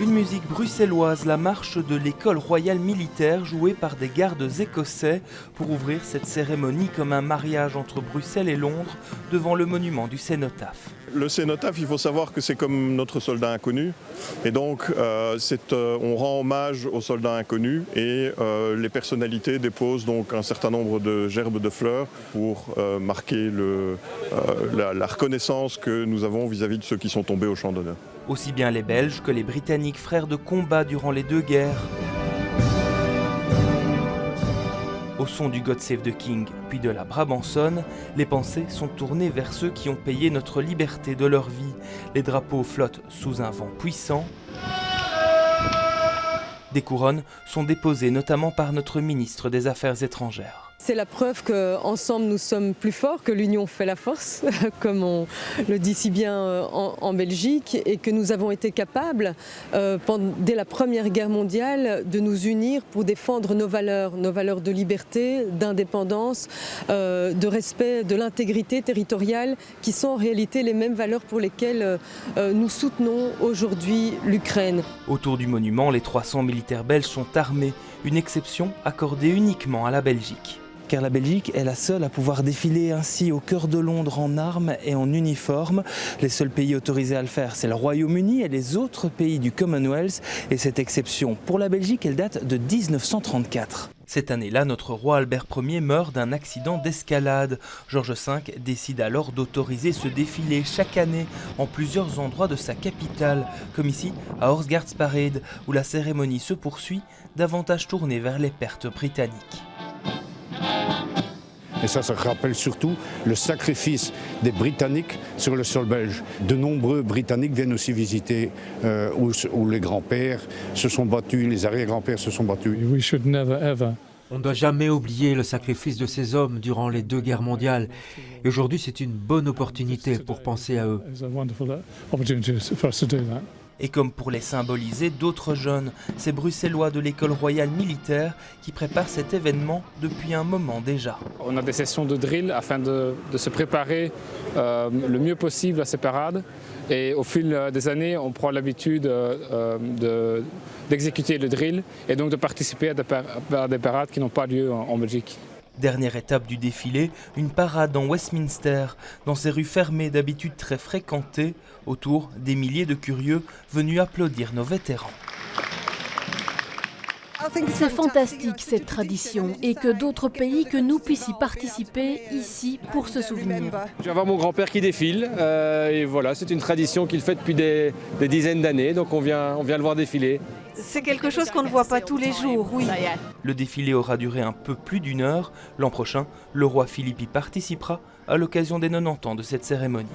Une musique bruxelloise, la marche de l'école royale militaire jouée par des gardes écossais pour ouvrir cette cérémonie comme un mariage entre Bruxelles et Londres devant le monument du cénotaphe. Le cénotaphe, il faut savoir que c'est comme notre soldat inconnu et donc on rend hommage aux soldats inconnus et les personnalités déposent donc un certain nombre de gerbes de fleurs pour marquer la reconnaissance que nous avons vis-à-vis de ceux qui sont tombés au champ d'honneur. Aussi bien les Belges que les Britanniques, frères de combat durant les deux guerres. Au son du God Save the King, puis de la Brabançonne, les pensées sont tournées vers ceux qui ont payé notre liberté de leur vie. Les drapeaux flottent sous un vent puissant. Des couronnes sont déposées notamment par notre ministre des Affaires étrangères. C'est la preuve qu'ensemble nous sommes plus forts, que l'union fait la force, comme on le dit si bien en Belgique, et que nous avons été capables, dès la Première Guerre mondiale, de nous unir pour défendre nos valeurs de liberté, d'indépendance, de respect de l'intégrité territoriale, qui sont en réalité les mêmes valeurs pour lesquelles nous soutenons aujourd'hui l'Ukraine. Autour du monument, les 300 militaires belges sont armés, une exception accordée uniquement à la Belgique. Car la Belgique est la seule à pouvoir défiler ainsi au cœur de Londres en armes et en uniforme. Les seuls pays autorisés à le faire, c'est le Royaume-Uni et les autres pays du Commonwealth. Et cette exception, pour la Belgique, elle date de 1934. Cette année-là, notre roi Albert Ier meurt d'un accident d'escalade. George V décide alors d'autoriser ce défilé chaque année en plusieurs endroits de sa capitale, comme ici à Horse Guards Parade, où la cérémonie se poursuit, davantage tournée vers les pertes britanniques. Et ça rappelle surtout le sacrifice des Britanniques sur le sol belge. De nombreux Britanniques viennent aussi visiter où les grands-pères se sont battus, les arrière-grands-pères se sont battus. On ne doit jamais oublier le sacrifice de ces hommes durant les deux guerres mondiales. Et aujourd'hui, c'est une bonne opportunité pour penser à eux. Et comme pour les symboliser, d'autres jeunes, ces Bruxellois de l'école royale militaire qui préparent cet événement depuis un moment déjà. On a des sessions de drill afin de se préparer le mieux possible à ces parades. Et au fil des années, on prend l'habitude d'exécuter le drill et donc de participer à des parades qui n'ont pas lieu en Belgique. Dernière étape du défilé, une parade dans Westminster, dans ces rues fermées d'habitude très fréquentées, autour des milliers de curieux venus applaudir nos vétérans. C'est fantastique cette tradition et que d'autres pays que nous puissent y participer ici pour se souvenir. Je vais voir mon grand-père qui défile et voilà, c'est une tradition qu'il fait depuis des dizaines d'années, donc on vient le voir défiler. C'est quelque chose qu'on ne voit pas tous les jours, oui. Le défilé aura duré un peu plus d'une heure. L'an prochain, le roi Philippe y participera à l'occasion des 90 ans de cette cérémonie.